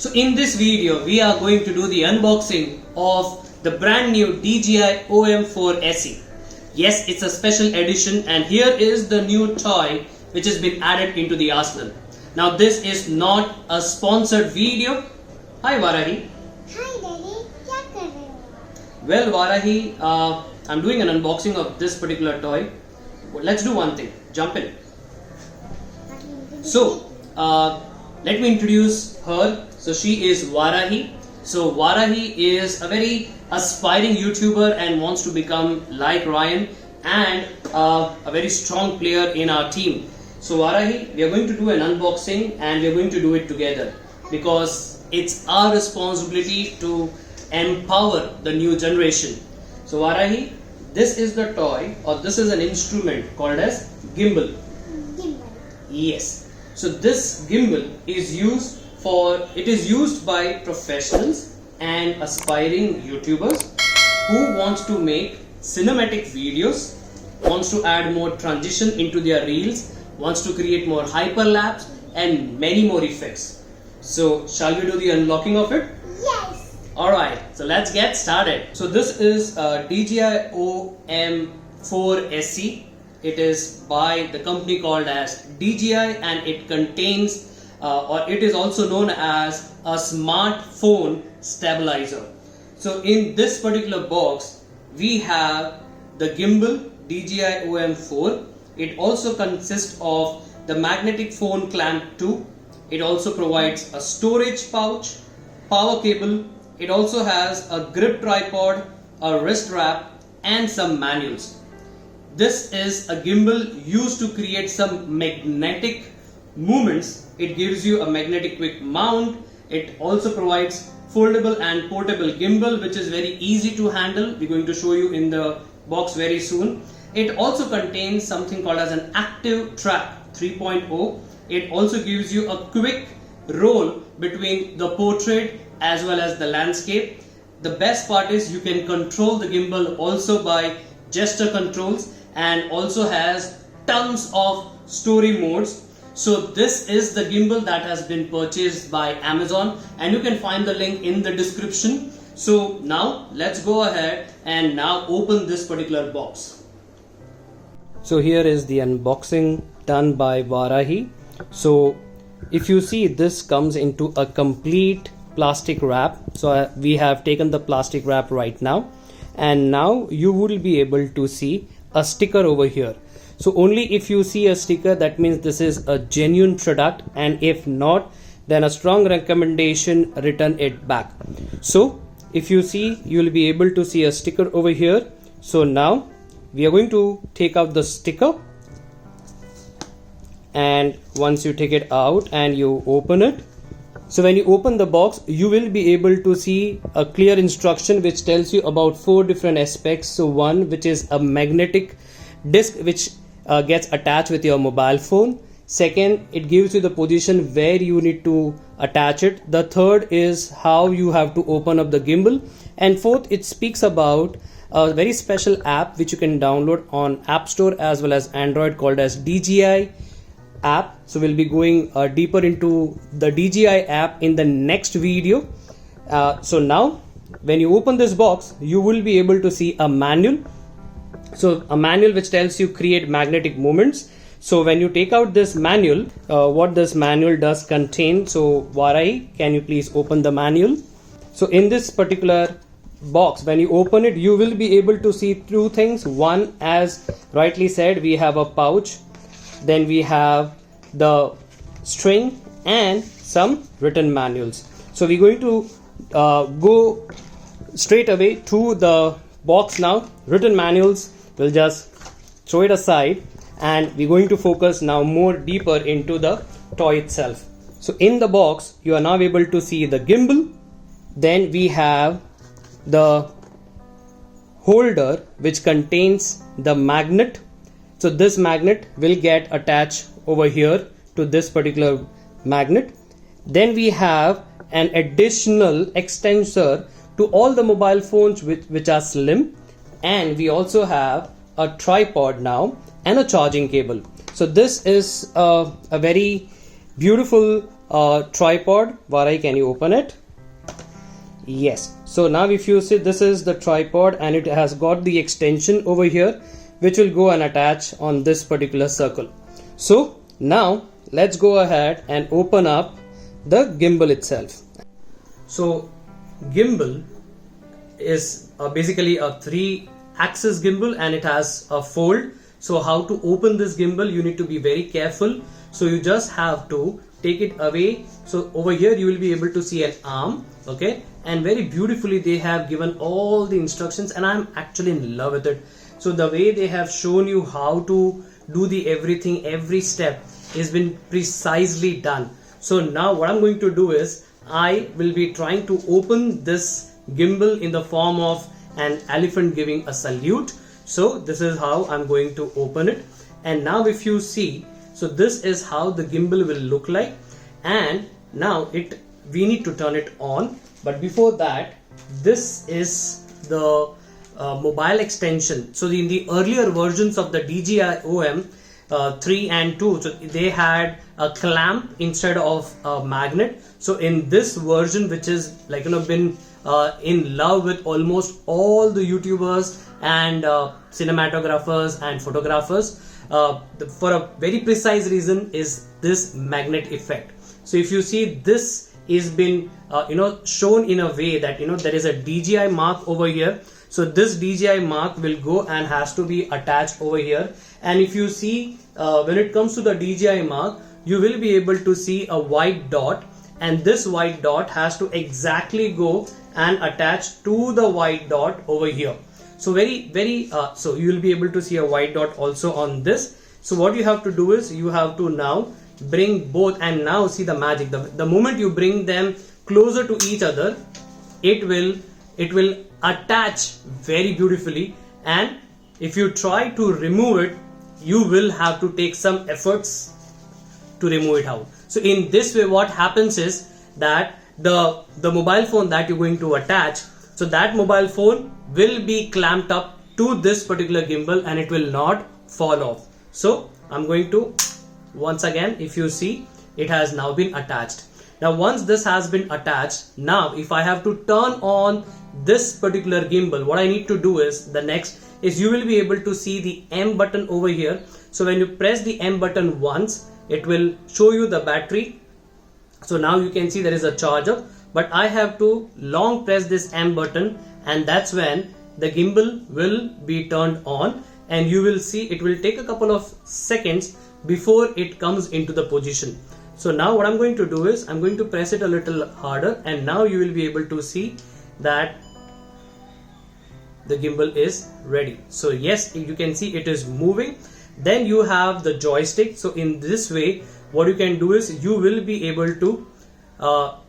So in this video we are going to do the unboxing of the brand new DJI OM4 SE. Yes, it's a special edition and here is the new toy which has been added into the arsenal. Now this is not a sponsored video. Hi Varahi. Hi Daddy, क्या कर रहे हो? Well Varahi, I'm doing an unboxing of this particular toy. Let's do one thing. Jump in. So, let me introduce her. So she is Varahi. So Varahi is a very aspiring YouTuber and wants to become like Ryan and a very strong player in our team. So Varahi, we are going to do an unboxing and we are going to do it together because it's our responsibility to empower the new generation. So Varahi, this is the toy or this is an instrument called as Gimbal. Gimbal. Yes. So this gimbal is used by professionals and aspiring YouTubers who wants to make cinematic videos, wants to add more transition into their reels, wants to create more hyperlapse and many more effects. So shall we do the unlocking of it? Yes. Alright, so let's get started. So this is DJI OM4 SE. It is by the company called as DJI and it contains or it is also known as a smartphone stabilizer. So in this particular box we have the gimbal DJI OM4. It also consists of the magnetic phone clamp 2. It also provides a storage pouch, power cable. It also has a grip tripod, a wrist wrap and some manuals. This is a gimbal used to create some magnetic movements. It gives you a magnetic quick mount. It also provides foldable and portable gimbal which is very easy to handle. We're going to show you in the box very soon. It also contains something called as an active trap 3.0. It also gives you a quick roll between the portrait as well as the landscape. The best part is you can control the gimbal also by gesture controls and also has tons of story modes. So this is the gimbal that has been purchased by Amazon and you can find the link in the description. So now let's go ahead and now open this particular box. So here is the unboxing done by Varahi. So if you see, this comes into a complete plastic wrap. So we have taken the plastic wrap right now and now you will be able to see a sticker over here. So only if you see a sticker, that means this is a genuine product, and if not, then a strong recommendation, return it back. So if you see, you will be able to see a sticker over here. So now we are going to take out the sticker, and once you take it out and you open it, so when you open the box you will be able to see a clear instruction which tells you about 4 different aspects. So one, which is a magnetic disc which gets attached with your mobile phone. Second, it gives you the position where you need to attach it. The third is how you have to open up the gimbal, and fourth, it speaks about a very special app which you can download on App Store as well as Android called as DJI app. So we'll be going deeper into the DJI app in the next video. So now when you open this box you will be able to see a manual. So a manual which tells you create magnetic moments. So when you take out this manual, what this manual does contain. So Varahi, can you please open the manual? So in this particular box, when you open it, you will be able to see 2 things. One, as rightly said, we have a pouch, then we have the string and some written manuals. So we're going to go straight away to the box now. Written manuals, we'll just throw it aside and we're going to focus now more deeper into the toy itself. So in the box you are now able to see the gimbal, then we have the holder which contains the magnet. So this magnet will get attached over here to this particular magnet. Then we have an additional extensor to all the mobile phones which are slim, and we also have a tripod now and a charging cable. So this is a very beautiful tripod. Varai, can you open it? Yes. So now if you see, this is the tripod and it has got the extension over here which will go and attach on this particular circle. So now let's go ahead and open up the gimbal itself. So gimbal is basically a 3-axis gimbal and it has a fold. So how to open this gimbal, you need to be very careful. So you just have to take it away. So over here you will be able to see an arm, okay, and very beautifully they have given all the instructions and I'm actually in love with it. So the way they have shown you how to do the everything, every step has been precisely done. So now what I'm going to do is I will be trying to open this gimbal in the form of an elephant giving a salute. So this is how I'm going to open it. And now if you see, so this is how the gimbal will look like. And now we need to turn it on. But before that, this is the mobile extension. So in the earlier versions of the DJI OM 3 and 2, so they had a clamp instead of a magnet. So in this version, which is like been in love with almost all the YouTubers and cinematographers and photographers, for a very precise reason is this magnet effect. So if you see, this is been shown in a way that there is a DJI mark over here. So this DJI mark will go and has to be attached over here. And if you see, when it comes to the DJI mark, you will be able to see a white dot, and this white dot has to exactly go and attach to the white dot over here. So so you will be able to see a white dot also on this. So what you have to do is you have to now bring both, and now see the magic. The moment you bring them closer to each other, it will attach very beautifully. And if you try to remove it, you will have to take some efforts to remove it out. So in this way, what happens is that the mobile phone that you're going to attach, so that mobile phone will be clamped up to this particular gimbal and it will not fall off. So I'm going to, once again, if you see, it has now been attached. Now once this has been attached, now if I have to turn on this particular gimbal, what I need to do is, the next is you will be able to see the M button over here. So when you press the M button once, it will show you the battery. So now you can see there is a charger, but I have to long press this M button, and that's when the gimbal will be turned on, and you will see it will take a couple of seconds before it comes into the position. So now what I'm going to do is I'm going to press it a little harder, and now you will be able to see that the gimbal is ready. So yes, you can see it is moving. Then you have the joystick. So in this way, what you can do is you will be able to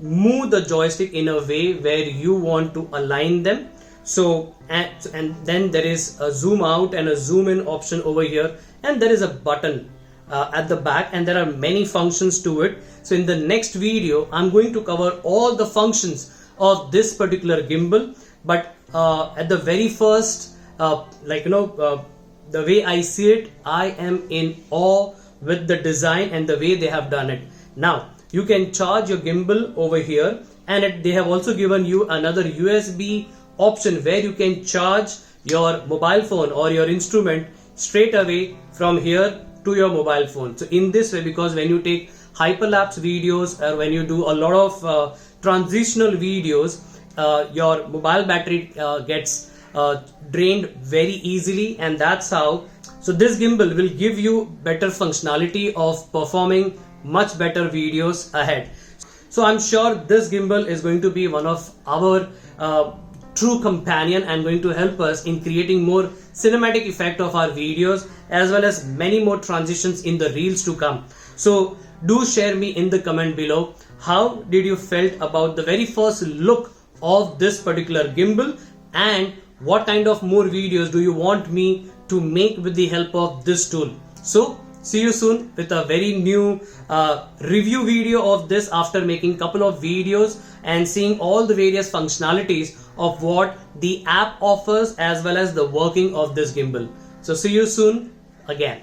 move the joystick in a way where you want to align them. So and then there is a zoom out and a zoom in option over here, and there is a button at the back, and there are many functions to it. So in the next video, I'm going to cover all the functions of this particular gimbal. But at the very first, the way I see it, I am in awe with the design and the way they have done it. Now you can charge your gimbal over here, and they have also given you another USB option where you can charge your mobile phone or your instrument straight away from here to your mobile phone. So in this way, because when you take hyperlapse videos or when you do a lot of transitional videos, your mobile battery gets drained very easily, and that's how. So this gimbal will give you better functionality of performing much better videos ahead. So I'm sure this gimbal is going to be one of our true companion and going to help us in creating more cinematic effect of our videos, as well as many more transitions in the reels to come. So do share me in the comment below, how did you felt about the very first look of this particular gimbal, and what kind of more videos do you want me to make with the help of this tool. So see you soon with a very new review video of this, after making couple of videos and seeing all the various functionalities of what the app offers as well as the working of this gimbal. So see you soon again.